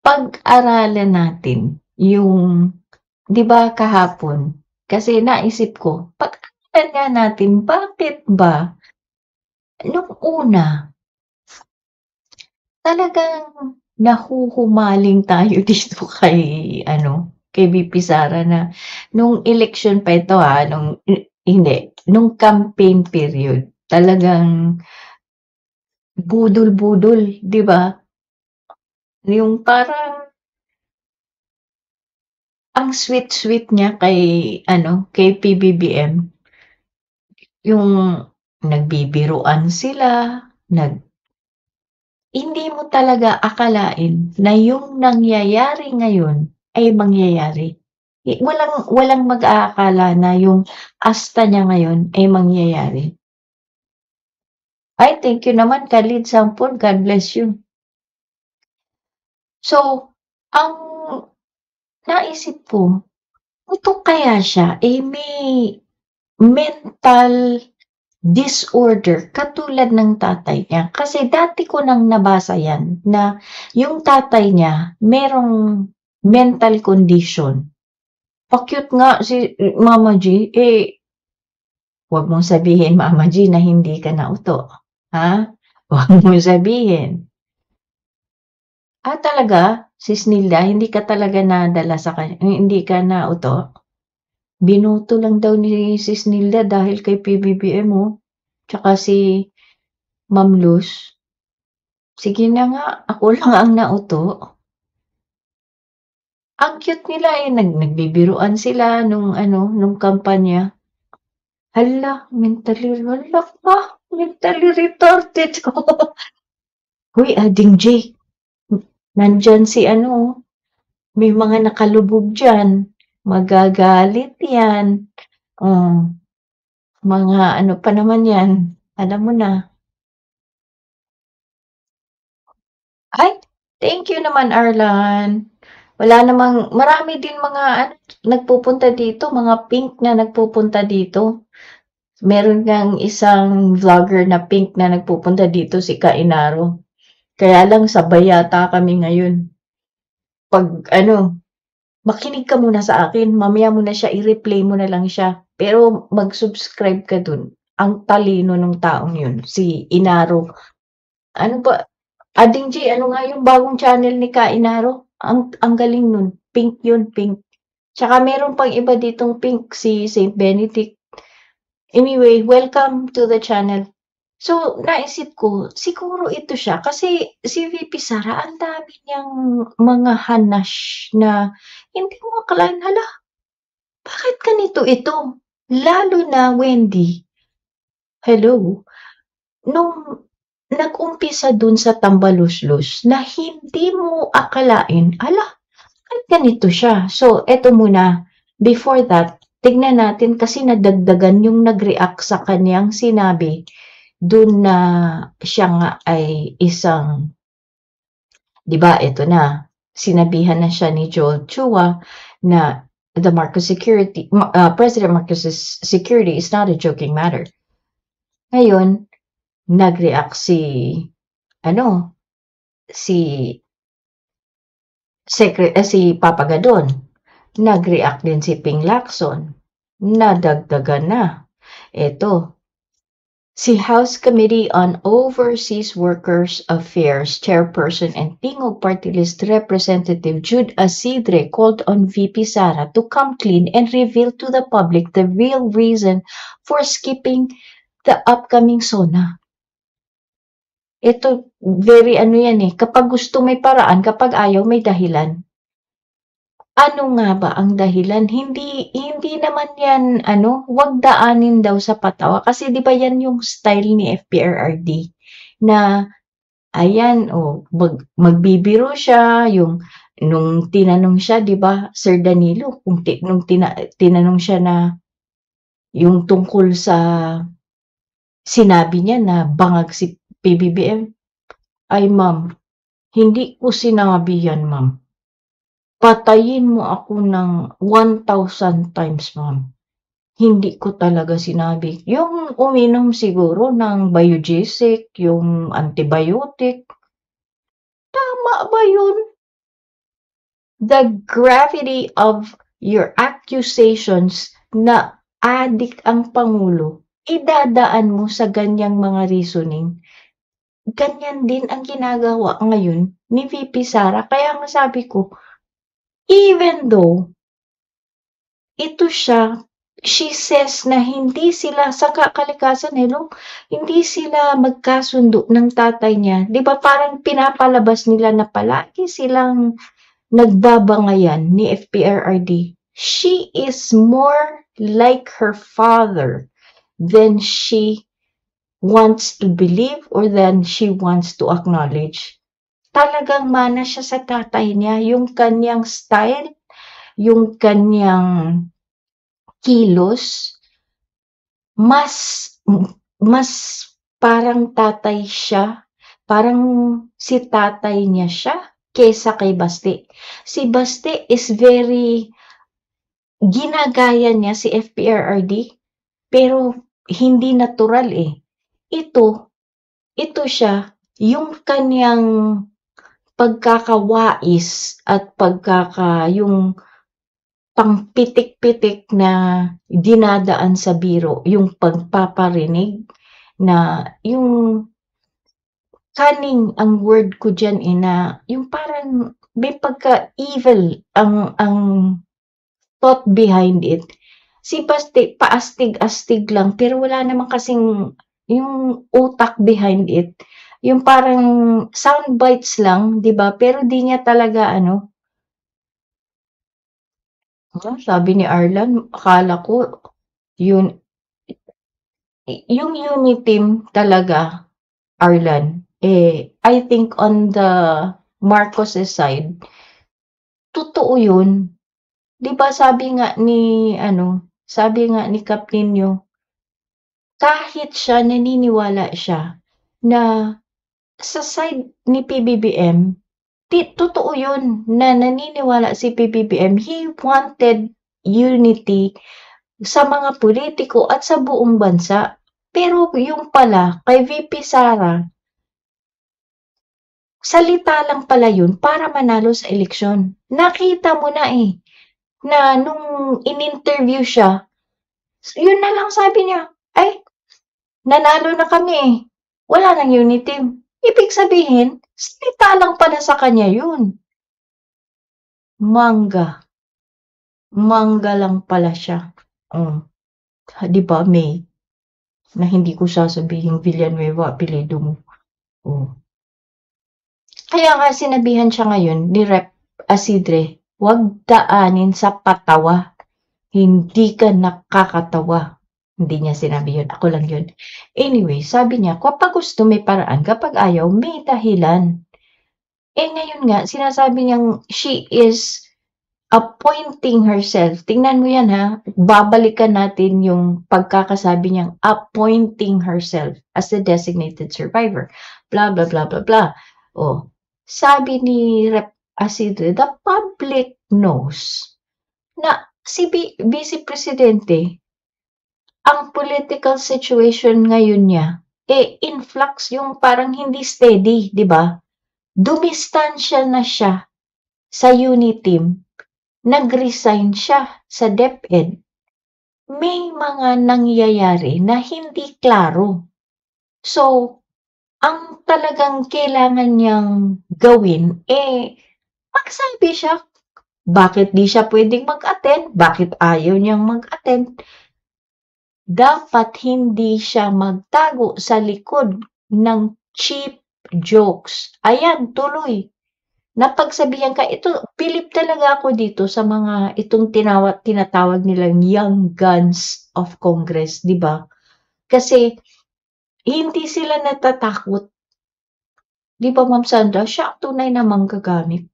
pag-aralan natin yung 'di ba kahapon, kasi naisip ko, pag-aralan nga natin bakit ba nung una talagang nahuhumaling tayo dito kay ano, kay VP Sara na nung eleksyon pa ito, nung hindi, nung campaign period talagang budol-budol, 'di ba? Yung parang ang sweet-sweet niya kay ano, kay PBBM, yung nagbibiruan sila, nag hindi mo talaga akalain na yung nangyayari ngayon ay mangyayari. Walang walang mag-aakala na yung asta niya ngayon ay mangyayari. Ay, thank you naman ka-lead sample, God bless you. So, ang naisip ko, ito kaya siya, may mental disorder katulad ng tatay niya. Kasi dati ko nang nabasa yan na yung tatay niya merong mental condition. Pa-cute nga si Mama G, wag mong sabihin Mama G na hindi ka nauto, ha? Wag mong sabihin. Talaga? Sis Nilda, hindi ka talaga nadala sa kanya, hindi ka nauto? Binoto lang daw ni Sis Nilda dahil kay PBBM, tsaka si Ma'am Luz. Sige na nga, ako lang ang nauto. Ang cute nila, nagbibiruan sila nung ano, nung kampanya. Hala, mentally retarded ko. Hoy, Ading J, nandyan si ano, may mga nakalubog dyan. Magagalit yan. Oh, mga ano pa naman yan. Alam mo na. Ay, thank you naman, Arlan. Wala namang, marami din mga ano, nagpupunta dito, mga pink na nagpupunta dito. Meron ngang isang vlogger na pink na nagpupunta dito, si Kainaro. Kaya lang sabay yata kami ngayon. Pag ano, makinig ka muna sa akin, mamaya mo na siya, i-replay mo na lang siya. Pero mag-subscribe ka dun. Ang talino ng taong yun, si Inaro. Ano ba, Ading G, ano nga yung bagong channel ni Kainaro? Ang galing nun. Pink yun, pink. Tsaka meron pang iba ditong pink, si Saint Benedict. Anyway, welcome to the channel. So, naisip ko, siguro ito siya. Kasi si VP Sara, ang dami niyang mga hanash na hindi mo akalain, hala, bakit ganito ito? Lalo na Wendy. Hello? Nung nag-umpisa dun sa tambaluslos na hindi mo akalain, hala, bakit ganito siya? So, eto muna. Before that, tignan natin kasi nadagdagan yung nag-react sa kanyang sinabi dun na siya nga ay isang, di ba, ito na, sinabihan na siya ni Joel Chua na the Marcos security, President Marcos's security is not a joking matter. Ngayon, nag-react ano, si si Papa Gadon. Nag-react din si Ping Lacson. Nadagdagan na. Ito, si House Committee on Overseas Workers Affairs Chairperson and Tingog Party List Representative Jude Asidre called on VP Sara to come clean and reveal to the public the real reason for skipping the upcoming SONA. Ito, very ano yan kapag gusto may paraan, kapag ayaw may dahilan. Ano nga ba ang dahilan? Hindi naman yan ano, wag daanin daw sa patawa kasi 'di ba yan yung style ni FPRRD na ayan magbibiro siya yung nung tinanong siya 'di ba Sir Danilo kung nung tinanong siya na yung tungkol sa sinabi niya na bangag si PBBM. Ay ma'am, hindi ko sinabi yan ma'am. Patayin mo ako ng 1,000 times, ma'am. Hindi ko talaga sinabi. Yung uminom siguro ng biogesic, yung antibiotic. Tama ba yun? the gravity of your accusations na adik ang Pangulo, idadaan mo sa ganyang mga reasoning. Ganyan din ang ginagawa ngayon ni VP Sara. Kaya nga sabi ko, even though ito siya, she says na hindi sila sa kalikasan hindi sila magkasundo ng tatay niya. 'Di ba parang pinapalabas nila na palagi silang nagbabangayan ni FPRRD. She is more like her father than she wants to believe or than she wants to acknowledge. Talagang mana siya sa tatay niya, yung kanyang style, yung kanyang kilos, mas parang tatay siya, parang si tatay niya siya kesa kay Baste. Si Baste is very ginagaya niya si FPRRD, pero hindi natural eh. Ito siya, yung kanyang pagkakawais at yung pangpitik-pitik na dinadaan sa biro, yung pagpaparinig na yung cunning ang word ko dyan eh, na yung parang may pagka-evil ang thought behind it. Si Baste, paastig-astig lang, pero wala naman kasing yung utak behind it. Yung parang sound bites lang, 'di ba? Pero di niya talaga sabi ni Arlan, akala ko yung unit team talaga, Arlan, I think on the Marcoses side, totoo yun. 'Di ba sabi nga ni Captain Nyo, kahit siya naniniwala siya na sa side ni PBBM, totoo yun na naniniwala si PBBM, he wanted unity sa mga politiko at sa buong bansa. Pero yung pala, kay VP Sara, salita lang pala yun para manalo sa eleksyon. Nakita mo na na nung in-interview siya, yun na lang sabi niya, ay, nanalo na kami wala nang unity. Ibig sabihin, salita lang pala sa kanya yun. Mangga lang pala siya. Di ba, May? Na hindi ko sasabihin Villanueva, apelido mo. Kaya nga sinabihan siya ngayon ni Rep. Asidre, huwag daanin sa patawa. Hindi ka nakakatawa. Hindi niya sinabi yun. Ako lang yun. Anyway, sabi niya, kapag gusto may paraan, kapag ayaw, may dahilan. Ngayon nga, sinasabi niyang she is appointing herself. Tingnan mo yan ha. Babalikan natin yung pagkakasabi niyang appointing herself as the designated survivor. Blah, blah, blah, blah, blah. Sabi ni Rep. Asidre, the public knows na si Vice Presidente, ang political situation ngayon niya, in flux, yung parang hindi steady, di ba? Dumistansya na siya sa unit team. Nag-resign siya sa DepEd. May mga nangyayari na hindi klaro. So, ang talagang kailangan niyang gawin, magsabi siya, bakit di siya pwedeng mag-attend? Bakit ayaw niyang mag-attend? Dapat hindi siya magtago sa likod ng cheap jokes. Ayan, tuloy. Napagsabihan ka, ito, bilib talaga ako dito sa mga itong tinatawag nilang young guns of Congress, di ba? Kasi hindi sila natatakot. Di ba, Ma'am Sandra? Siya ang tunay na manggagamit.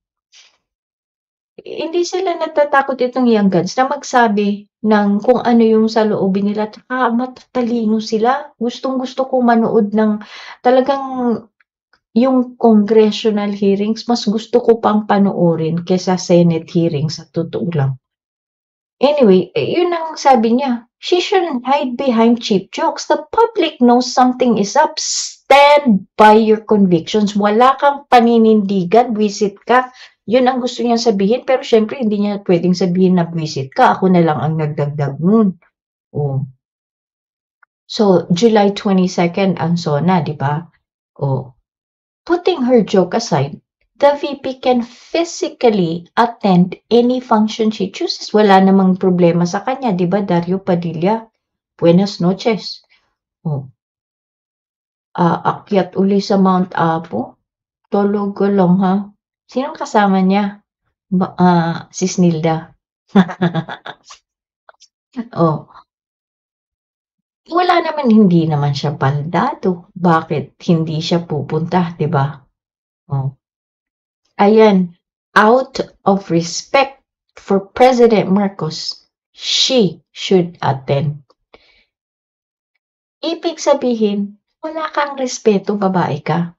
Hindi sila natatakot itong young guns na magsabi ng kung ano yung sa loobin nila. Tsaka matatalino sila. Gustong-gusto ko manood ng talagang yung congressional hearings, mas gusto ko pang panoorin kesa Senate hearings sa totoo lang. Anyway, yun ang sabi niya. She shouldn't hide behind cheap jokes. The public knows something is up. Stand by your convictions. Wala kang paninindigan. Visit ka. Yun ang gusto niyang sabihin, pero siyempre hindi niya pwedeng sabihin na buwisit ka, ako na lang ang nagdagdag nun. Oh. So, July 22 ang SONA, di ba? Oh. Putting her joke aside, the VP can physically attend any function she chooses. Wala namang problema sa kanya, di ba, Dario Padilla? Buenas noches. Oh. Aakyat uli sa Mount Apo? Tulog ko lang, ha? Sinong kasama niya? Si Snilda. Oh. Wala naman, hindi naman siya baldado. Bakit hindi siya pupunta, di ba? Oh. Ayan, out of respect for President Marcos, she should attend. Ibig sabihin, wala kang respeto, babae ka.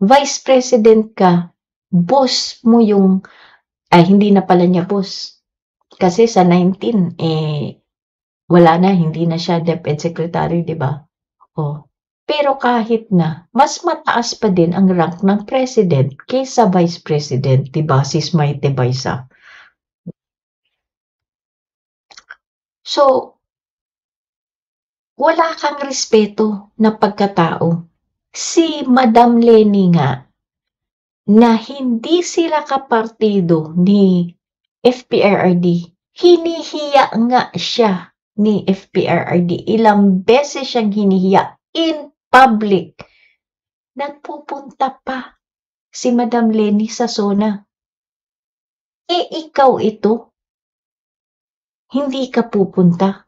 Vice President ka, boss mo yung, hindi na pala niya boss. Kasi sa 19, wala na, hindi na siya DepEd Secretary, di ba? Oh. Pero kahit na, mas mataas pa din ang rank ng President kaysa Vice President, di ba, Sis Maite Baisa? So, wala kang respeto na pagkatao. Si Madam Leni nga, na hindi sila kapartido ni FPRRD, hinihiya nga siya ni FPRRD. Ilang beses siyang hinihiya in public. Nagpupunta pa si Madam Leni sa SONA. Ikaw ito, hindi ka pupunta.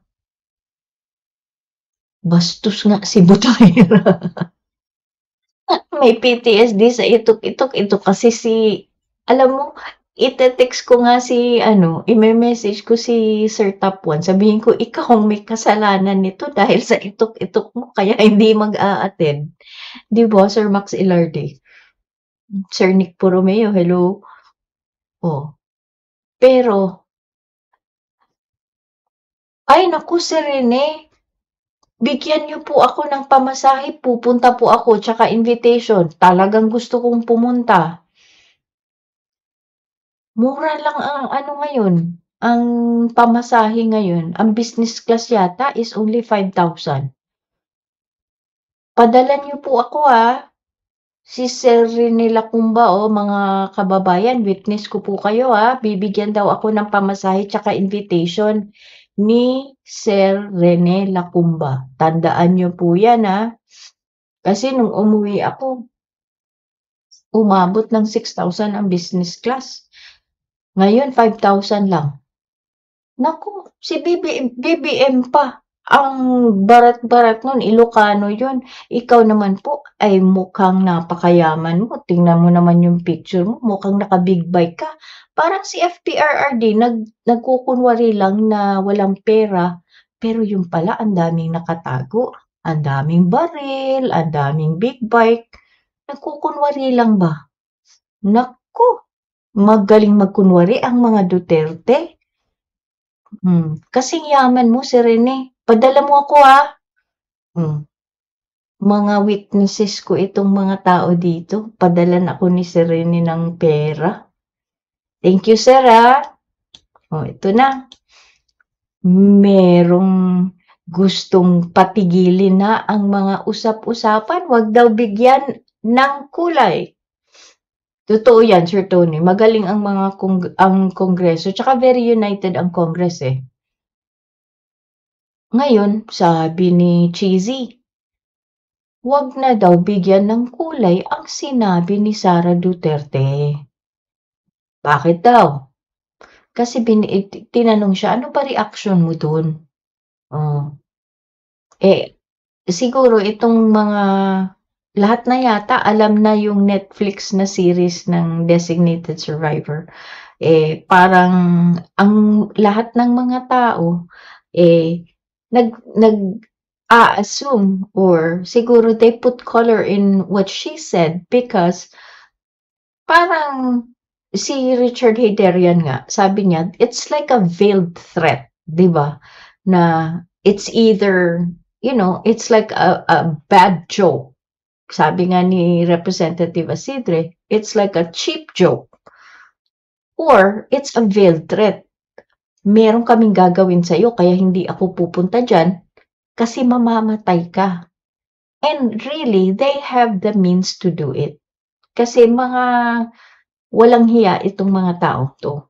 Bastos nga si Butayra. May PTSD sa itok-itok. Ito kasi alam mo, ite-text ko nga i-message ko si Sir Top 1. Sabihin ko, ikaw ang may kasalanan nito dahil sa itok-itok mo, kaya hindi mag-a-attend. Di ba, Sir Max Ilarde? Sir Nick Poromeo, hello? Oh. Pero, ay naku, Sir Rene, bigyan niyo po ako ng pamasahe, pupunta po ako, tsaka invitation. Talagang gusto kong pumunta. Mura lang ang ngayon, ang pamasahe ngayon. Ang business class yata is only 5,000. Padala niyo po ako, Si Sir Rene Lacumba, mga kababayan, witness ko po kayo, bibigyan daw ako ng pamasahe tsaka invitation ni Sir Rene Lacumba. Tandaan niyo po yan, Kasi nung umuwi ako, umabot ng 6,000 ang business class. Ngayon, 5,000 lang. Naku, si BBM pa. Ang barat-barat nun, Ilocano yun. Ikaw naman po ay mukhang napakayaman mo. Tingnan mo naman yung picture mo, mukhang naka-big bike ka. Parang si FPRRD, nagkukunwari lang na walang pera. Pero yung pala, ang daming nakatago. Ang daming baril, ang daming big bike. Nagkukunwari lang ba? Naku, magaling magkunwari ang mga Duterte. Kasing yaman mo, si Rene. Padala mo ako, Mga witnesses ko itong mga tao dito. Padalan ako ni Sir Rene ng pera. Thank you, sir, ito na. Merong gustong patigilin na ang mga usap-usapan. Huwag daw bigyan ng kulay. Totoo yan, Sir Tony. Magaling ang mga ang Kongreso. Tsaka very united ang Congress, Ngayon, sabi ni Cheesy, huwag na daw bigyan ng kulay ang sinabi ni Sara Duterte. Bakit daw? Kasi tinanong siya, ano ba reaction mo dun? Siguro itong lahat na yata alam na yung Netflix na series ng Designated Survivor. Parang ang lahat ng mga tao, nag-a-assume or siguro they put color in what she said because parang si Richard Heyderian nga, sabi niya, it's like a veiled threat, di ba? Na it's either, it's like a bad joke. Sabi nga ni Representative Isidre, it's like a cheap joke. Or it's a veiled threat. Meron kaming gagawin sa'yo kaya hindi ako pupunta diyan kasi mamamatay ka. And really, they have the means to do it. Kasi mga walang hiya itong mga tao 'to.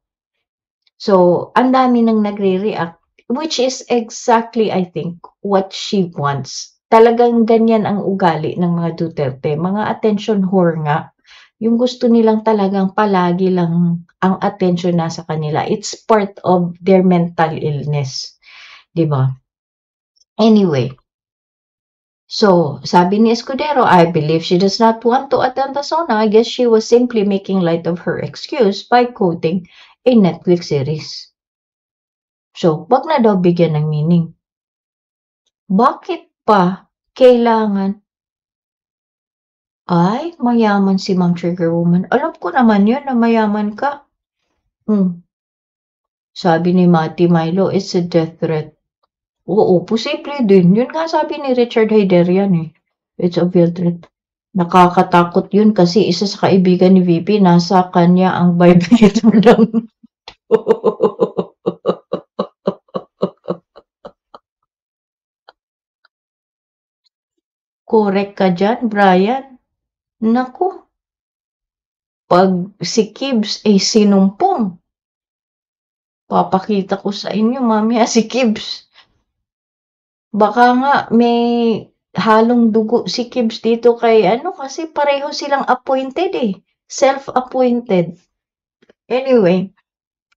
So, ang dami ng nagre-react, which is exactly, I think, what she wants. Talagang ganyan ang ugali ng mga Duterte, mga attention whore nga. Yung gusto nilang talagang palagi lang ang attention nasa kanila. It's part of their mental illness, 'di ba? Anyway, so sabi ni Escudero, I believe she does not want to attend the sauna. I guess she was simply making light of her excuse by quoting a Netflix series. So, wag na daw bigyan ng meaning. Bakit pa kailangan, ay, mayaman si Ma'am Trigger Woman. Alam ko naman yun na mayaman ka. Sabi ni Mati Milo, it's a death threat. Oo, posible din. Yun nga sabi ni Richard Hayderian eh. It's a veiled threat. Nakakatakot yun kasi isa sa kaibigan ni VP, nasa kanya ang vibrator ng Correct ka dyan, Brian. Naku, pag si Kibbs ay sinumpong, papakita ko sa inyo mamaya si Kibbs. Baka nga may halong dugo si Kibbs dito kay kasi pareho silang appointed eh. Self-appointed. Anyway,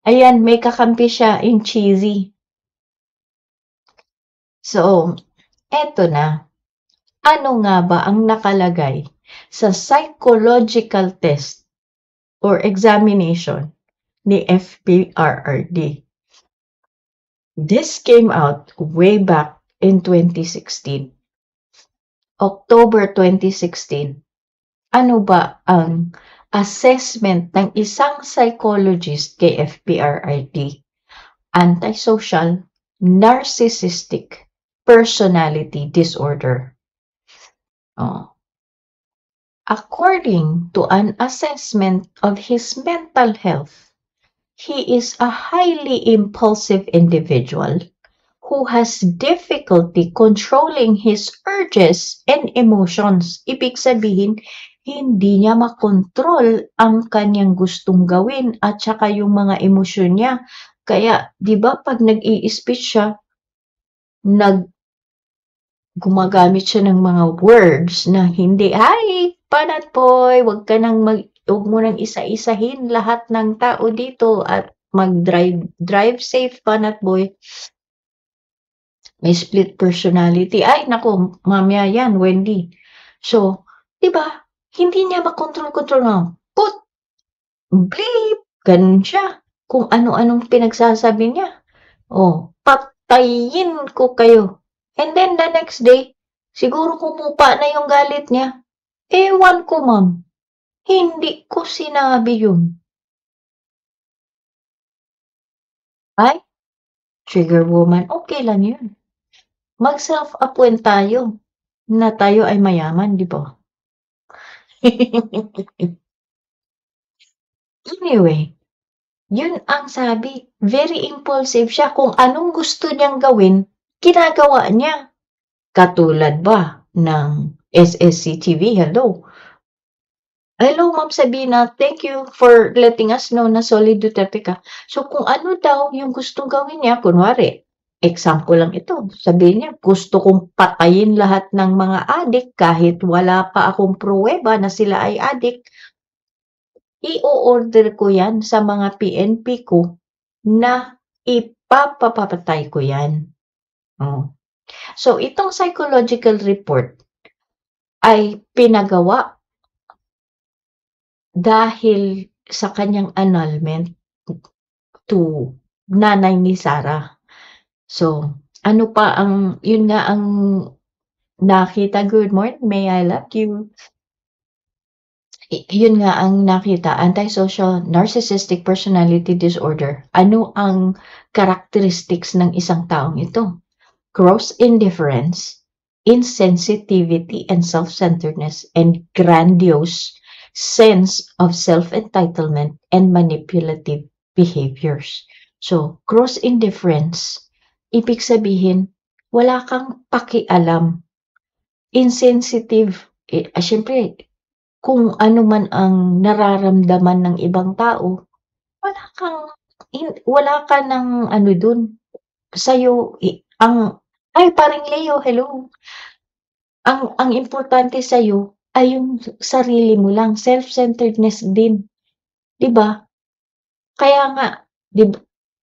ayan, may kakampi siya in cheesy. So, eto na. Ano nga ba ang nakalagay sa psychological test or examination ni FPRRD? This came out way back in 2016. October 2016. Ano ba ang assessment ng isang psychologist kay FPRRD? Antisocial, narcissistic personality disorder. According to an assessment of his mental health, he is a highly impulsive individual who has difficulty controlling his urges and emotions. Ibig sabihin, hindi niya makontrol ang kanyang gustong gawin at saka yung mga emosyon niya. Kaya, di ba, pag nag-i-speech siya, gumagamit siya ng mga words na hindi, "Hi, Panat Boy, wag mo nang isa-isahin lahat ng tao dito at drive safe, Panat Boy." May split personality. Ay, naku, mamaya yan, Wendy. So, di ba, hindi niya makontrol-kontrol na, put, bleep, ganun siya. Kung ano-anong pinagsasabi niya. Patayin ko kayo. And then the next day, siguro kumupa na yung galit niya. Ewan ko, ma'am. Hindi ko sinabi yun. Ay, Trigger Woman, okay lang yun. Mag-self-appoint tayo na tayo ay mayaman, di ba? Anyway, yun ang sabi. Very impulsive siya. Kung anong gusto niyang gawin, ginagawa niya. Katulad ba ng SSCTV? Hello. Hello, Ma'am Sabina. Thank you for letting us know na solid Duterte ka. So, kung ano daw yung gustong gawin niya, kunwari, example lang ito, sabihin niya, gusto kong patayin lahat ng mga adik kahit wala pa akong pruweba na sila ay adik, i-order ko yan sa mga PNP ko na ipapapatay ko yan. So, itong psychological report ay pinagawa dahil sa kanyang annulment to nanay ni Sarah. So, ano pa ang, yun nga ang nakita. Good morning, may I love you. Yun nga ang nakita, antisocial narcissistic personality disorder. Ano ang characteristics ng isang taong ito? Gross indifference, insensitivity and self-centeredness, and grandiose sense of self-entitlement and manipulative behaviors. So, gross indifference, ibig sabihin, wala kang pakialam, insensitive, siyempre kung ano man ang nararamdaman ng ibang tao, wala kang wala ka ng ano dun, sa'yo ay paring Leo, hello. Ang importante sa'yo ay yung sarili mo lang, self-centeredness din, 'di ba? Kaya nga, 'di ba,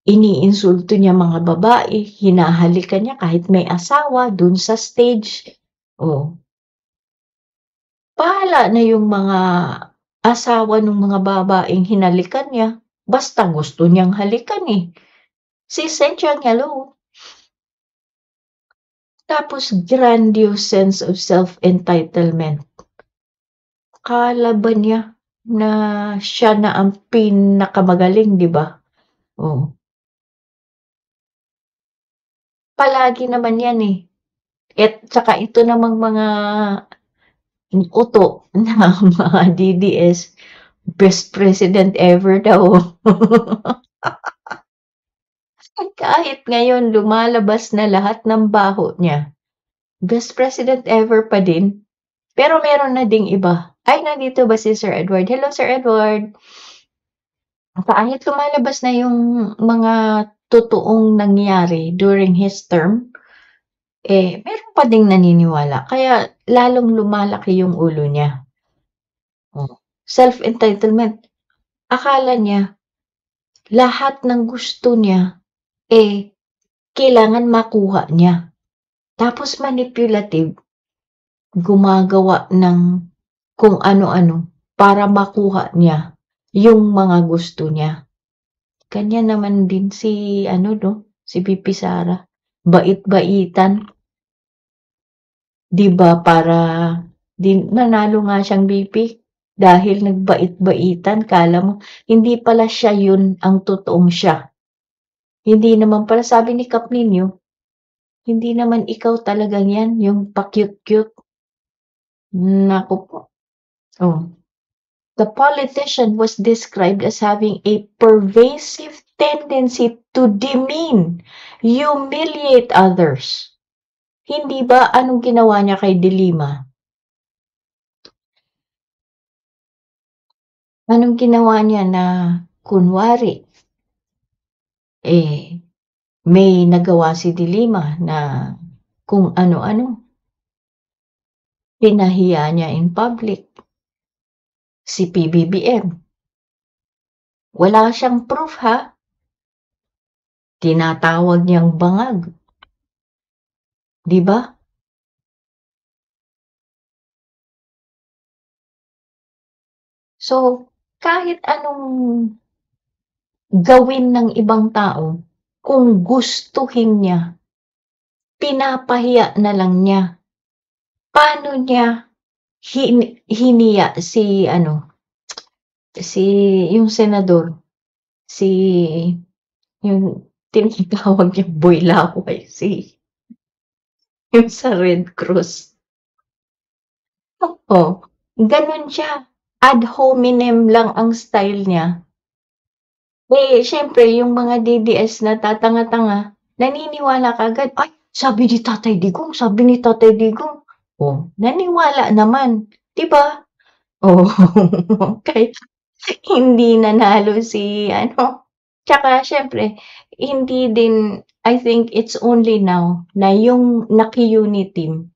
iniinsulto niya mga babae, hinahalikan niya kahit may asawa dun sa stage. Oh, bahala na yung mga asawa nung mga babaeng hinalikan niya, basta gusto niyang halikan, eh. Si Sencha hello. Tapos grandiose sense of self-entitlement. Akala ba niya na siya na ang pinakamagaling, 'di ba? Oh, palagi naman 'yan, eh. At saka ito namang mga uto na mga DDS, best president ever daw. Kahit ngayon lumalabas na lahat ng baho niya, best president ever pa din. Pero meron na ding iba. Ay, nandito ba si Sir Edward? Hello, Sir Edward. Kahit lumalabas na yung mga totoong nangyari during his term, meron pa ding naniniwala. Kaya lalong lumalaki yung ulo niya. Oh. Self-entitlement. Akala niya, lahat ng gusto niya, kailangan makuha niya. Tapos manipulative, gumagawa ng kung ano-ano para makuha niya yung mga gusto niya. Kanya naman din si si VP Sara. Bait-baitan. 'Di ba para nanalo nga siyang VP dahil nagbait-baitan. Akala mo hindi pala siya yun ang totoong siya. Hindi naman pala sabi ni Kap Ninyo, hindi naman ikaw talagang yan, yung pa-cute-cute. Naku po. Oh. The politician was described as having a pervasive tendency to demean, humiliate others. Hindi ba anong ginawa niya kay De Lima? Anong ginawa niya na kunwari, may nagawa si De Lima na kung ano-ano. Pinahiya niya in public. Si PBBM. Wala siyang proof, ha? Tinatawag niyang bangag. 'Di ba? So, kahit anong gawin ng ibang tao, kung gustuhin niya, pinapahiya na lang niya. Paano niya hiniya si yung senador, si yung tinatawag niyang Boy Laway, yung sa Red Cross. Oh, ganun siya. Ad hominem lang ang style niya. Siyempre yung mga DDS na tatanga-tanga, naniniwala kaagad, "Ay, sabi ni Tatay Digong, sabi ni Tatay Digong." Oh, naniwala naman, 'di ba? Oh, kahit hindi nanalo si tsaka siyempre hindi din, I think it's only now na yung Naki-UNI team,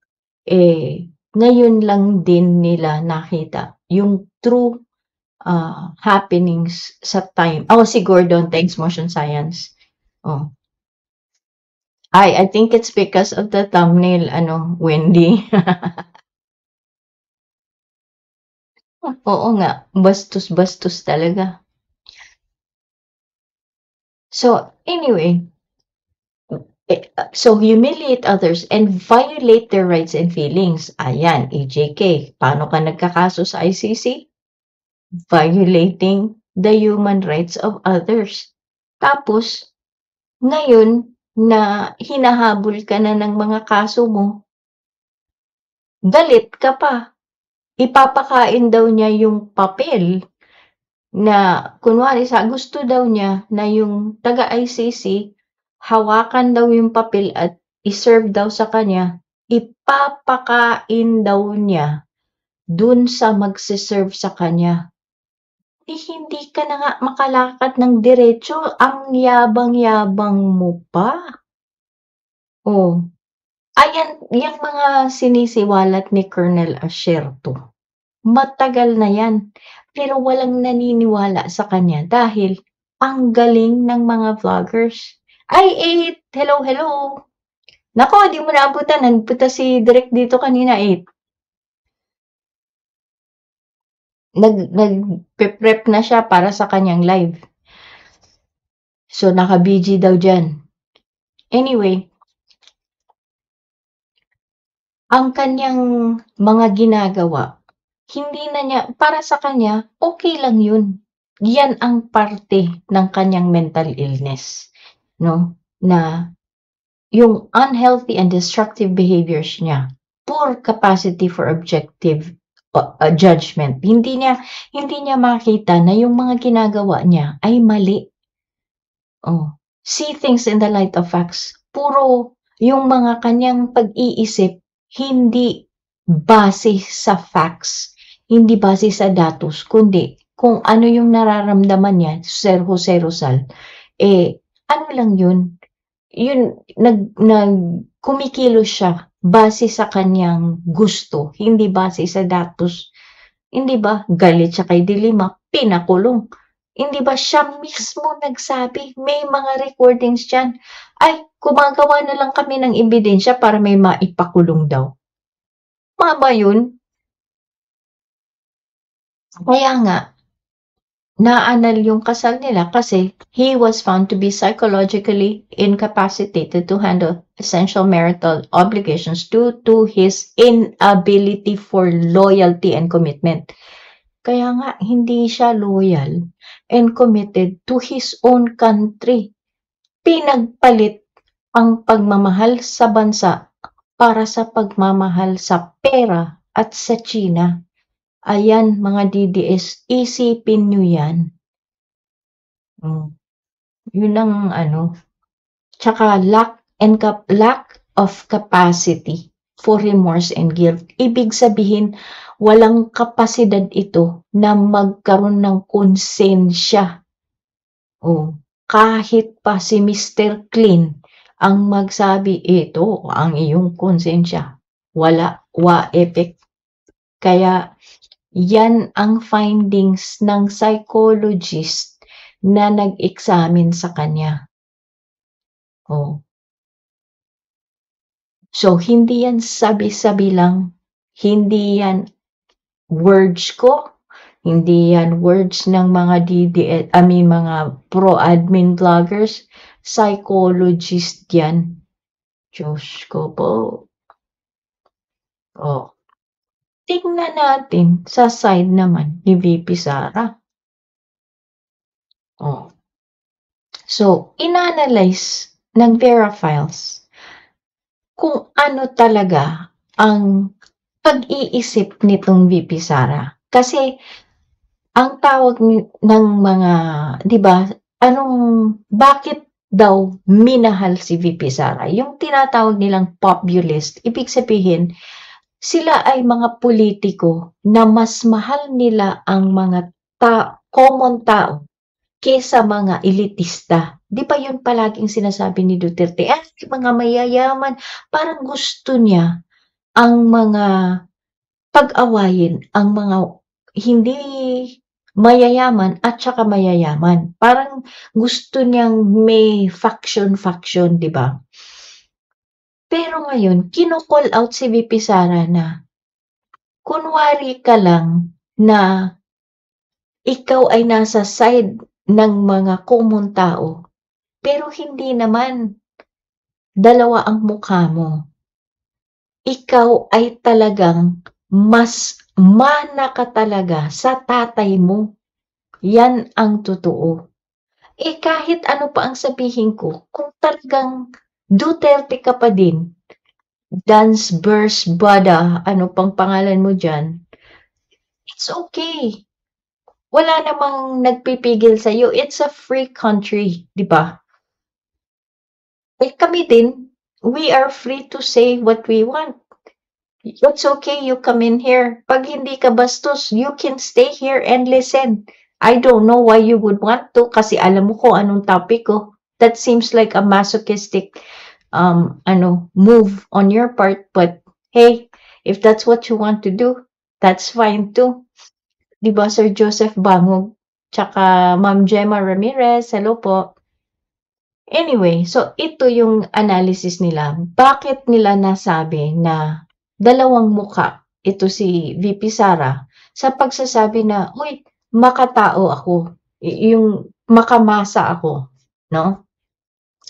ngayon lang din nila nakita yung true happenings sa time. Si Gordon, thanks Motion Science. Oh. I think it's because of the thumbnail, Wendy. Oo nga, bastos-bastos talaga. So, anyway, so humiliate others and violate their rights and feelings. Ayan, EJK. Paano ka nagkakaso sa ICC? Violating the human rights of others. Tapos, ngayon na hinahabol ka na ng mga kaso mo, galit ka pa. ipapakain daw niya yung papel na kunwari gusto daw niya na yung taga-ICC hawakan daw yung papel at i-serve daw sa kanya, ipapakain daw niya dun sa magse-serve sa kanya. Hindi ka na nga makalakad ng diretso, ang yabang-yabang mo pa. Oh, ayan, yung mga sinisiwalat ni Colonel Asierto, matagal na yan, pero walang naniniwala sa kanya dahil ang galing ng mga vloggers. Ay, 8! Hello, hello! Nako, di mo naabutan. Nagpunta si Direk dito kanina, 8. Nag-prep na siya para sa kanyang live. So, naka-BG daw dyan. Anyway, ang kanyang mga ginagawa, hindi na niya, para sa kanya, okay lang yun. Yan ang parte ng kanyang mental illness. No? Na yung unhealthy and destructive behaviors niya, poor capacity for objective judgment. Hindi niya makita na yung mga ginagawa niya ay mali. Oh, see things in the light of facts. Puro yung mga kanyang pag-iisip hindi base sa facts, hindi base sa datos, kundi kung ano yung nararamdaman niya, Sir Jose Rizal, ano lang yun, kumikilos siya base sa kanyang gusto, hindi base sa datos. Hindi ba, galit siya kay Dilima, pinakulong. Hindi ba siya mismo nagsabi, may mga recordings dyan, ay, gumagawa na lang kami ng ebidensya para may maipakulong daw. Ba yun? Kaya nga, naanal yung kasal nila kasi he was found to be psychologically incapacitated to handle essential marital obligations due to his inability for loyalty and commitment. Kaya nga, hindi siya loyal and committed to his own country. Pinagpalit ang pagmamahal sa bansa para sa pagmamahal sa pera at sa China. Ayan, mga DDS, isipin nyo yan. Yun ang tsaka lack of capacity for remorse and guilt. Ibig sabihin, walang kapasidad ito na magkaroon ng konsensya. Kahit pa si Mr. Clean ang magsabi, ito ang iyong konsensya. Wala, wa-effect. Kaya, yan ang findings ng psychologist na nag-examine sa kanya. So, hindi yan sabi-sabi lang. Hindi yan words ko. Hindi yan words ng mga mga pro-admin vloggers. Psychologist yan. Diyos ko po. Tingnan natin sa side naman ni VP Sara. So, inanalyze ng Verifiles kung ano talaga ang pag-iisip nitong VP Sara. Kasi, ang tawag ng mga, di ba, bakit daw minahal si VP Sara? Yung tinatawag nilang populist, ibig sabihin, sila ay mga politiko na mas mahal nila ang mga common tao kesa mga elitista. Di ba yun palaging sinasabi ni Duterte? Mga mayayaman, parang gusto niya ang mga pag-awayin, ang mga hindi mayayaman at saka mayayaman. Parang gusto niyang may faction, di ba? Pero ngayon, kino-call out si VP Sara na kunwari ka lang na ikaw ay nasa side ng mga common tao, pero hindi naman dalawa ang mukha mo. Ikaw ay talagang mas mana ka talaga sa tatay mo. Yan ang totoo. Kahit ano pa ang sabihin ko, kung talagang Duterte ka pa din, Dance Burst Bada, ano pang pangalan mo dyan, it's okay. Wala namang nagpipigil sa'yo. It's a free country, di ba? Eh, kami din, we are free to say what we want. It's okay, you come in here. Pag hindi ka bastos, you can stay here and listen. I don't know why you would want to kasi alam mo kung anong topic ko. That seems like a masochistic move on your part, but hey, if that's what you want to do, that's fine too. Diba, Sir Joseph Bangog, tsaka Ma'am Gemma Ramirez, hello po. Anyway, so ito yung analysis nila. Bakit nila nasabi na dalawang muka ito si VP Sara sa pagsasabi na, uy, makatao ako, yung makamasa ako, no?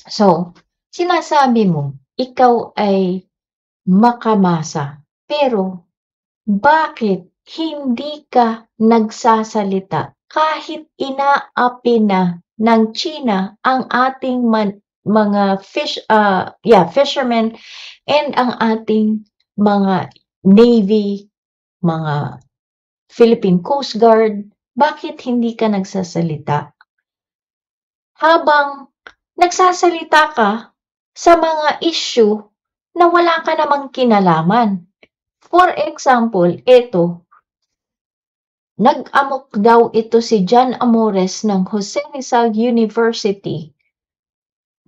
So, sinasabi mo, ikaw ay makamasa, pero bakit hindi ka nagsasalita kahit inaapi na ng China ang ating mga fishermen and ang ating mga Navy, mga Philippine Coast Guard, bakit hindi ka nagsasalita? Habang nagsasalita ka sa mga issue na wala ka namang kinalaman. For example, ito, nag-amok daw ito si John Amores ng Jose Rizal University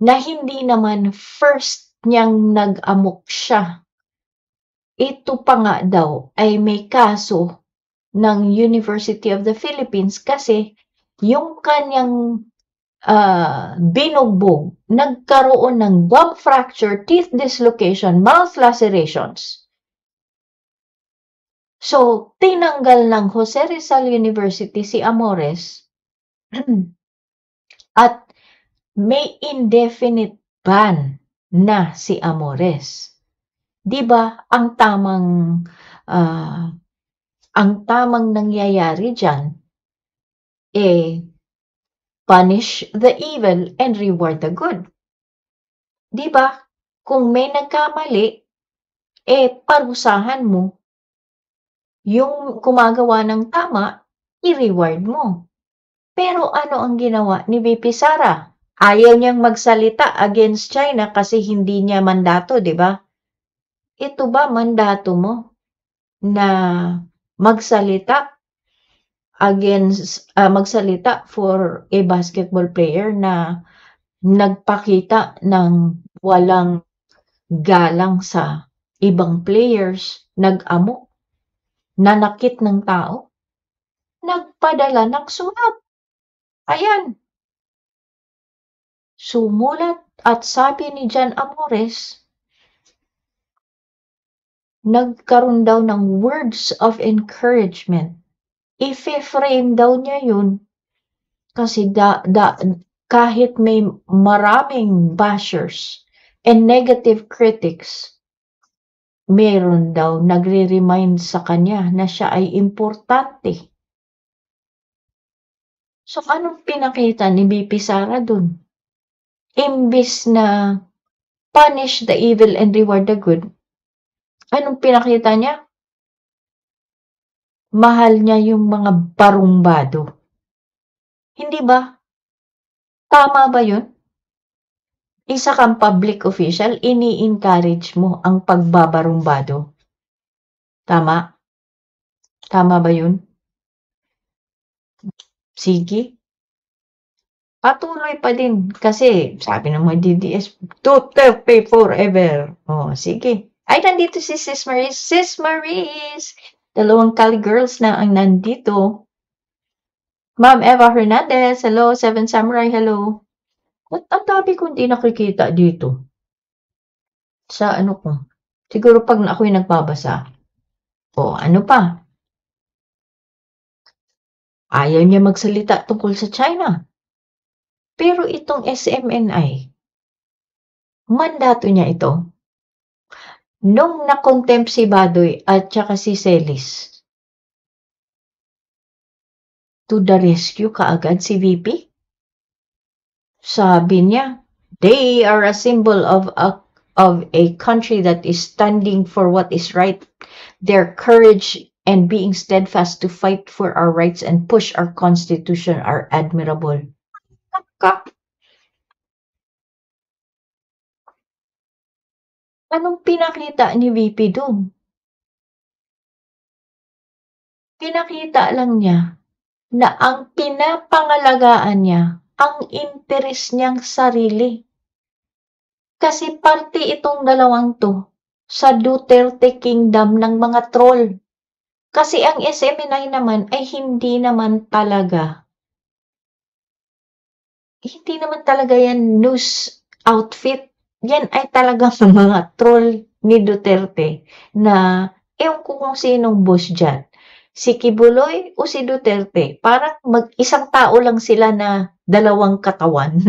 na hindi naman first niyang nag-amok siya. Ito pa nga daw ay may kaso ng University of the Philippines kasi yung kanyang binugbog, nagkaroon ng gum fracture, teeth dislocation, mouth lacerations. So, tinanggal ng Jose Rizal University si Amores at may indefinite ban na si Amores. 'Di ba ang tamang nangyayari diyan punish the evil and reward the good. 'Di ba? Kung may nagkamali, parusahan mo. Yung gumagawa ng tama, i-reward mo. Pero ano ang ginawa ni VP Sara? Ayaw niyang magsalita against China kasi hindi niya mandato, di ba? Ito ba mandato mo na magsalita for a basketball player na nagpakita ng walang galang sa ibang players, nag-amok, nanakit ng tao, nagpadala ng sulat. Ayan. Sumulat at sabi ni John Amores, nagkaroon daw ng words of encouragement. I-frame daw niya yun kasi kahit may maraming bashers and negative critics, meron daw nagre-remind sa kanya na siya ay importante. So, anong pinakita ni VP Sara dun? Imbis na punish the evil and reward the good, anong pinakita niya? Mahal niya yung mga barumbado. Hindi ba? Tama ba yun? Isa kang public official, ini-encourage mo ang pagbabarumbado. Tama? Tama ba yun? Sige. Patuloy pa din kasi sabi ng mga DDS, pay forever. Oh, sige. Ay, nandito si Sis Maris. Sis Maris! 2 Cali girls na ang nandito. Ma'am Eva Hernandez, hello. 7 Samurai, hello. At ang dami kong di nakikita dito. Sa ano ko. Siguro pag ako'y nagbabasa. O, ano pa? Ayaw niya magsalita tungkol sa China. Pero itong SMNI, mandato niya ito. Nung na-contempt si Badoy at saka si Celis, to the rescue kaagad si VP. Sabi niya, they are a symbol of a country that is standing for what is right. Their courage and being steadfast to fight for our rights and push our constitution are admirable. Ka, anong pinakita ni VP dun? Pinakita lang niya na ang pinapangalagaan niya ang interes niyang sarili. Kasi parte itong dalawang 'to sa Duterte Kingdom ng mga troll. Kasi ang SMNI naman ay hindi naman talaga yan news outfit. Yan ay talagang mga troll ni Duterte na ewan ko kung sinong boss diyan. Si Kibuloy o si Duterte, parang isang tao lang sila na dalawang katawan.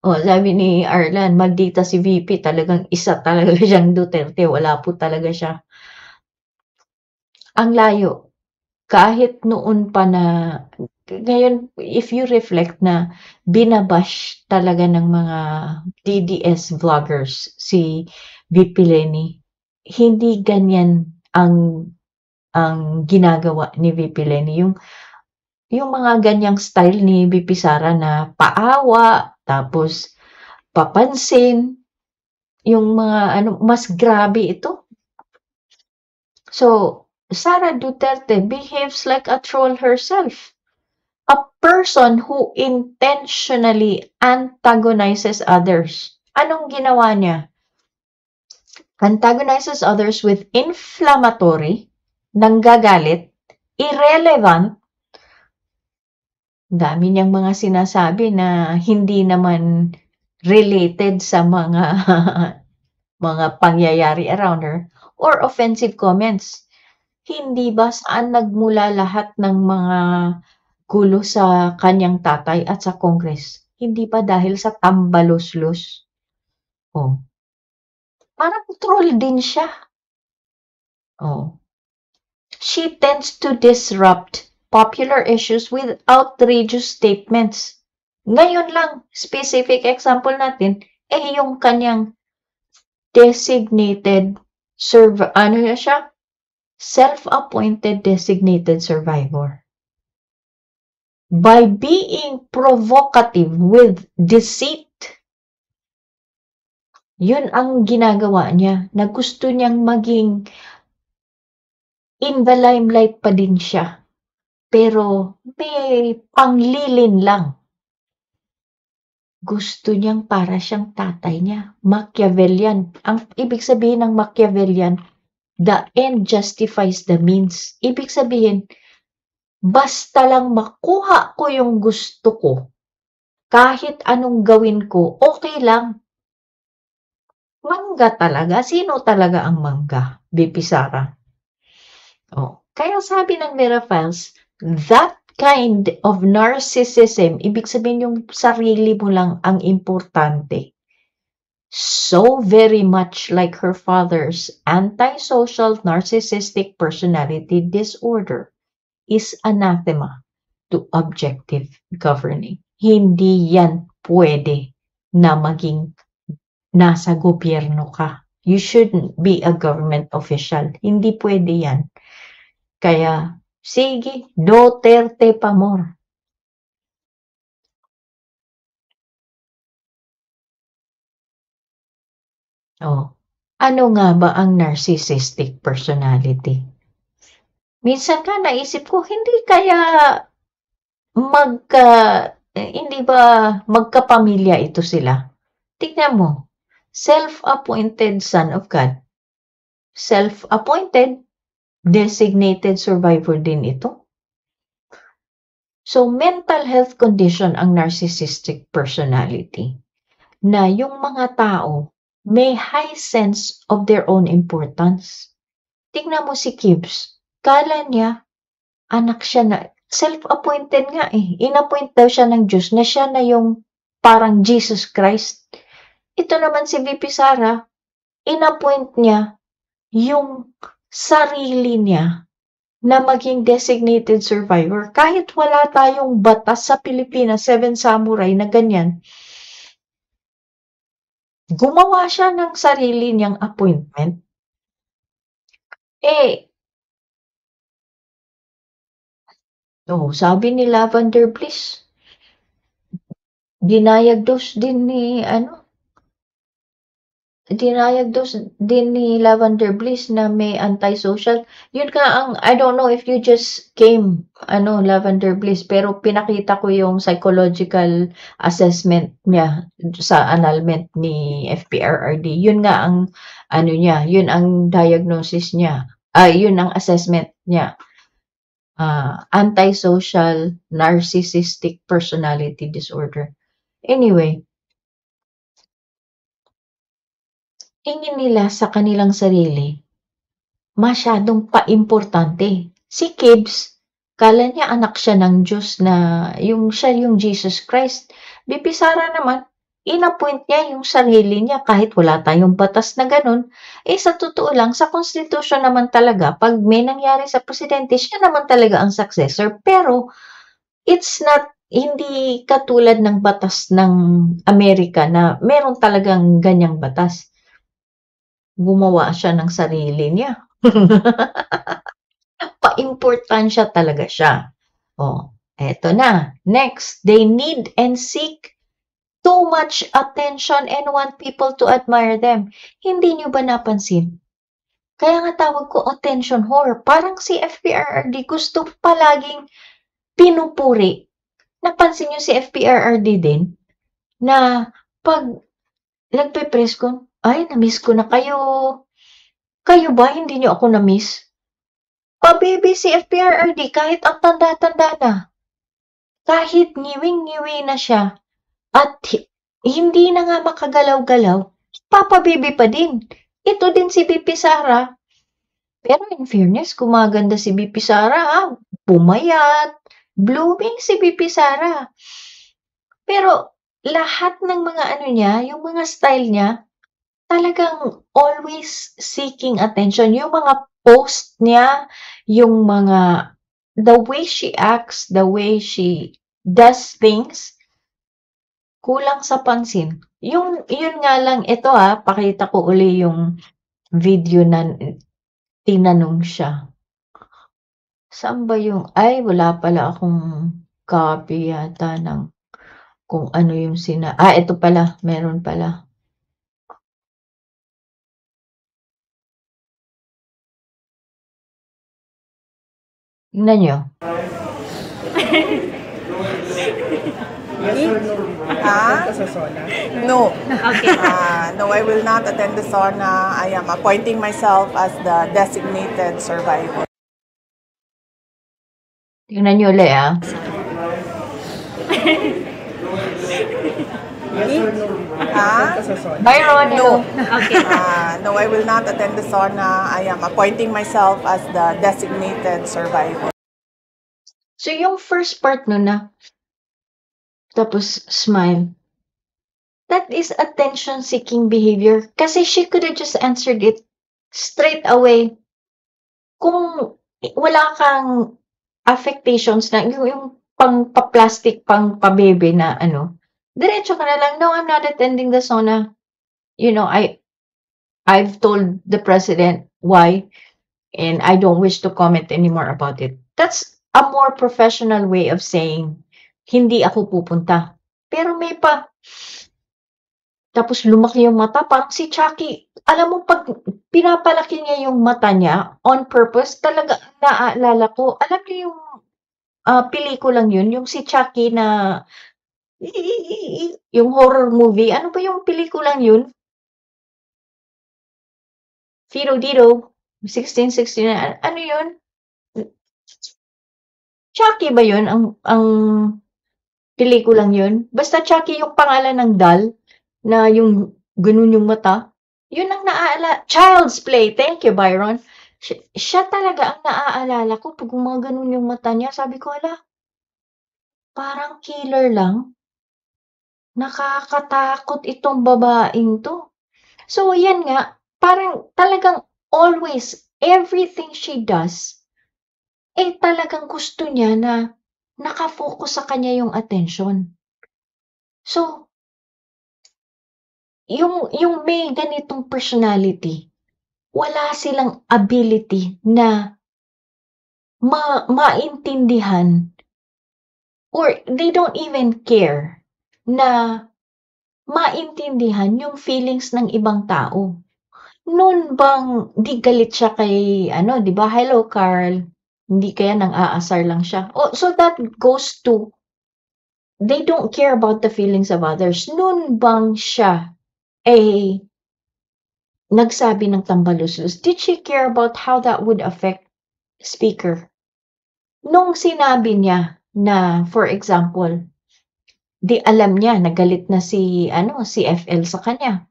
Sabi ni Arlan, maldita si VP, talagang isa talaga siyang Duterte, wala po talaga siya. Ang layo. Kahit noon pa na, ngayon, if you reflect na binabash talaga ng mga DDS vloggers si VP Leni, hindi ganyan ang ginagawa ni VP Leni. Yung mga ganyang style ni VP Sara na paawa, tapos papansin, yung mga mas grabe ito. So, Sara Duterte behaves like a troll herself. A person who intentionally antagonizes others. Anong ginawa niya? Antagonizes others with inflammatory, nanggagalit, irrelevant, dami niyang mga sinasabi na hindi naman related sa mga mga pangyayari around her or offensive comments. Hindi ba saan nagmula lahat ng mga gulo sa kanyang tatay at sa Congress? Hindi ba dahil sa tambalos-los? Parang troll din siya. She tends to disrupt popular issues with outrageous statements. Ngayon lang, specific example natin, yung kanyang designated self-appointed designated survivor. By being provocative with deceit, yun ang ginagawa niya, na gusto niyang maging in the limelight pa din siya. Pero may panglilin lang. Gusto niyang para siyang tatay niya. Machiavellian. Ang ibig sabihin ng Machiavellian, the end justifies the means. Ibig sabihin, basta lang makuha ko yung gusto ko, kahit anong gawin ko, okay lang. Mangga talaga. Sino talaga ang mangga? VP Sara. Kaya sabi ng Vera Files, that kind of narcissism, ibig sabihin yung sarili mo lang ang importante. So very much like her father's antisocial narcissistic personality disorder is anathema to objective governing. Hindi yan pwede na maging nasa gobyerno ka. You shouldn't be a government official. Hindi pwede yan. Kaya, sige, Duterte pa more. Ano nga ba ang narcissistic personality? Minsan nga naisip ko, hindi kaya hindi ba magkapamilya ito sila? Tignan mo, self-appointed son of God. Self-appointed, designated survivor din ito. So, mental health condition ang narcissistic personality. Na yung mga tao may high sense of their own importance. Tingnan mo si Gibbs. Kala niya, anak siya na, self-appointed nga Inappoint daw siya ng Diyos na siya na yung parang Jesus Christ. Ito naman si VP Sara, inappoint niya yung sarili niya na maging designated survivor. Kahit wala tayong batas sa Pilipinas, 7 Samurai na ganyan, gumawa siya ng sarili niyang appointment. Oh, sabi ni Lavender Bliss, dinayagdos din ni Lavender Bliss na may antisocial. Yun nga ang, I don't know if you just came, Lavender Bliss, pero pinakita ko yung psychological assessment niya sa annulment ni FPRRD. Yun nga ang, niya, yun ang diagnosis niya. Yun ang assessment niya. Antisocial narcissistic personality disorder. Anyway, tingin nila sa kanilang sarili, masyadong paimportante. Si Kibbs, kala niya anak siya ng Diyos na siya yung Jesus Christ. BP Sara naman, inappoint niya yung sarili niya kahit wala tayong batas na ganun. Sa totoo lang, sa Constitution naman talaga, pag may nangyari sa presidente, siya naman talaga ang successor. Pero, it's not, hindi katulad ng batas ng Amerika na meron talagang ganyang batas. Gumawa siya ng sarili niya. Paimportansya talaga siya. Eto na. Next, they need and seek too much attention and want people to admire them. Hindi nyo ba napansin? Kaya nga tawag ko attention whore. Parang si FPRRD gusto palaging pinupuri. Napansin nyo si FPRRD din na pag nagpe-press ko, ay, na-miss ko na kayo. Kayo ba, hindi nyo ako na-miss? Pa-baby si FPRRD kahit ang tanda-tanda na. Kahit ngiwing-ngiwi na siya at hindi na nga makagalaw-galaw, papabibi pa din. Ito din si BP Sara. Pero in fairness, gumaganda si BP Sara. Pumayat, blooming si BP Sara. Pero lahat ng mga niya, yung mga style niya, talagang always seeking attention. Yung mga post niya, yung mga, the way she acts, the way she does things, kulang sa pansin. Yun nga lang, ito pakita ko uli yung video na tinanong siya. Saan ba yung, wala pala akong copy yata ng kung ano yung ito pala, meron pala. Tingnan nyo. No. Okay. No, I will not attend the SONA. I am appointing myself as the designated survivor. Tingnan nyo ulit Byron, no. Okay. No, I will not attend the SONA. I am appointing myself as the designated survivor. So yung first part nun na, tapos smile. That is attention-seeking behavior. Kasi she could have just answered it straight away. Kung wala kang affectations na, yung pang-plastic, pang-pabebe na diretso ka na lang, no, I'm not attending the SONA. I've told the president why, and I don't wish to comment anymore about it. That's a more professional way of saying, hindi ako pupunta. Pero may pa, tapos lumaki yung mata, parang si Chucky. Alam mo, pag pinapalaki niya yung mata niya, on purpose, talaga naaalala ko. Alam niyo yung pelikulang yun, yung si Chucky na, yung horror movie, ano ba yung pelikulang yun? Fido Dido, 1669, ano yun? Chucky ba yun? Ang pelikulang yun? Basta Chucky yung pangalan ng doll, na yung ganun yung mata. Yun ang Child's Play. Thank you, Byron. Siya talaga ang naaalala ko pag mga ganun yung mata niya. Sabi ko, parang killer lang. Nakakatakot itong babaeng to. So, yan nga, parang talagang always, everything she does, talagang gusto niya na nakafocus sa kanya yung attention. So, yung may ganitong personality, wala silang ability na maintindihan or they don't even care na maintindihan yung feelings ng ibang tao. Noon bang 'di galit siya kay ano, 'di ba, "Hello, Carl." Hindi kaya nang-aasar lang siya. Oh, so that goes to they don't care about the feelings of others. Noon bang siya, eh, nagsabi ng tambaluslos, did she care about how that would affect speaker? Nung sinabi niya na, for example, 'di alam niya na galit na si ano, si FL sa kanya.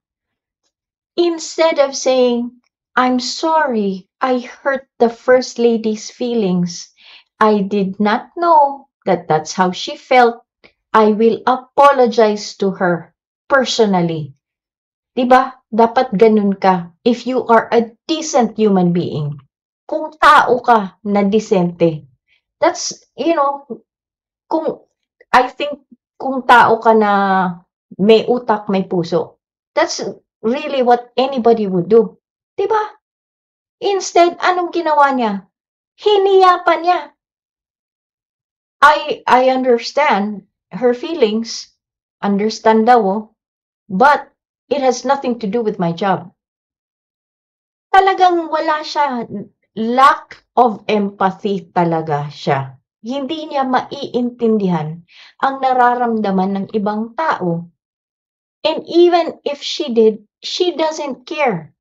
Instead of saying, "I'm sorry, I hurt the First Lady's feelings. I did not know that that's how she felt. I will apologize to her personally." 'Di ba? Dapat ganun ka if you are a decent human being. Kung tao ka na disente. That's, kung I think kung tao ka na may utak, may puso, that's really what anybody would do. 'Di ba? Instead, anong ginawa niya? Hiniyapan niya. I understand her feelings. Understand daw, but it has nothing to do with my job. Talagang wala siya, lack of empathy talaga siya. Hindi niya maiintindihan ang nararamdaman ng ibang tao. And even if she did, she doesn't care.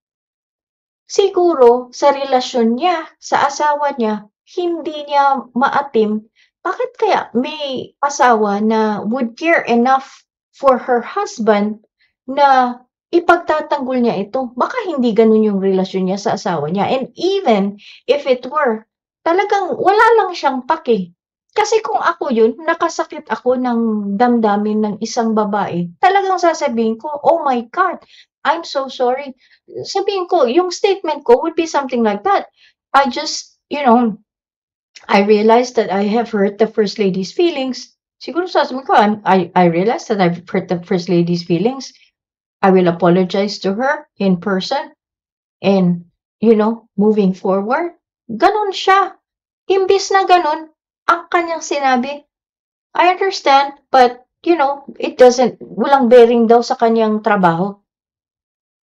Siguro sa relasyon niya, sa asawa niya, hindi niya maatim. Bakit kaya may asawa na would care enough for her husband na ipagtatanggol niya ito? Baka hindi ganun yung relasyon niya sa asawa niya. And even if it were, talagang wala lang siyang pake. Kasi kung ako yun, nakasakit ako ng damdamin ng isang babae, talagang sasabihin ko, "Oh my God, I'm so sorry." Sabihin ko, yung statement ko would be something like that. I just, I realized that I have hurt the First Lady's feelings. Siguro sasabihin ko, I realized that I've hurt the First Lady's feelings. I will apologize to her in person. And, moving forward, ganon siya. Imbis na ganon, ang kanyang sinabi, I understand, but, it doesn't, walang bearing daw sa kanyang trabaho.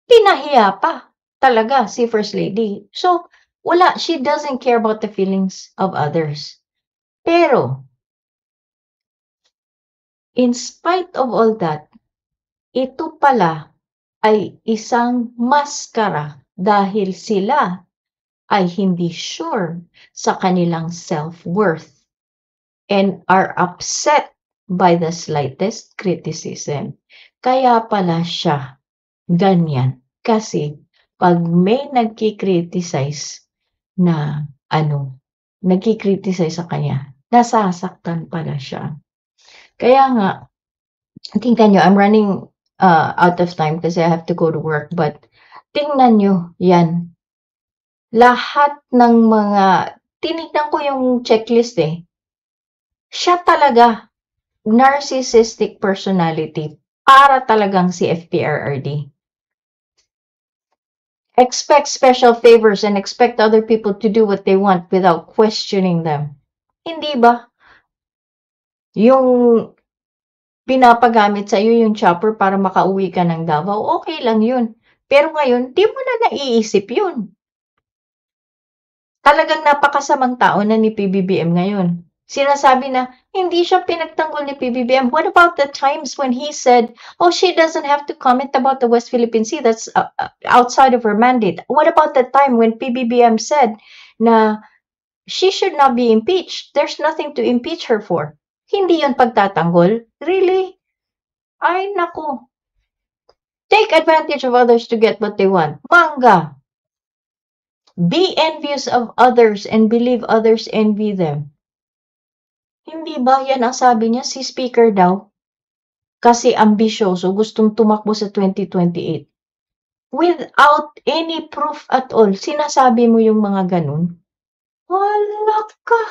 Pinahiya pa talaga si First Lady. So, wala, she doesn't care about the feelings of others. Pero, in spite of all that, ito pala ay isang maskara dahil sila ay hindi sure sa kanilang self-worth and are upset by the slightest criticism. Kaya pala siya ganyan. Kasi pag may nagki-criticize na nagki-criticize sa kanya, nasasaktan pala siya. Kaya nga, tingnan nyo, I'm running out of time kasi I have to go to work, but tingnan nyo, yan. Lahat ng mga, tinignan ko yung checklist siya talaga, narcissistic personality, para talagang si FPRRD. Expect special favors and expect other people to do what they want without questioning them. Hindi ba? Yung pinapagamit sa iyo yung chopper para makauwi ka ng Davao, okay lang yun. Pero ngayon, di mo na naiisip yun. Talagang napakasamang tao na ni PBBM ngayon. Sinasabi na, hindi siya pinagtanggol ni PBBM. What about the times when he said, oh, she doesn't have to comment about the West Philippine Sea. That's outside of her mandate. What about the time when PBBM said na she should not be impeached? There's nothing to impeach her for. Hindi yun pagtatanggol? Really? Ay, naku. Take advantage of others to get what they want. Manga. Be envious of others and believe others envy them. Hindi ba yan ang sabi niya, si speaker daw? Kasi ambisyoso, gustong tumakbo sa 2028. Without any proof at all, sinasabi mo yung mga ganun? Wala ka.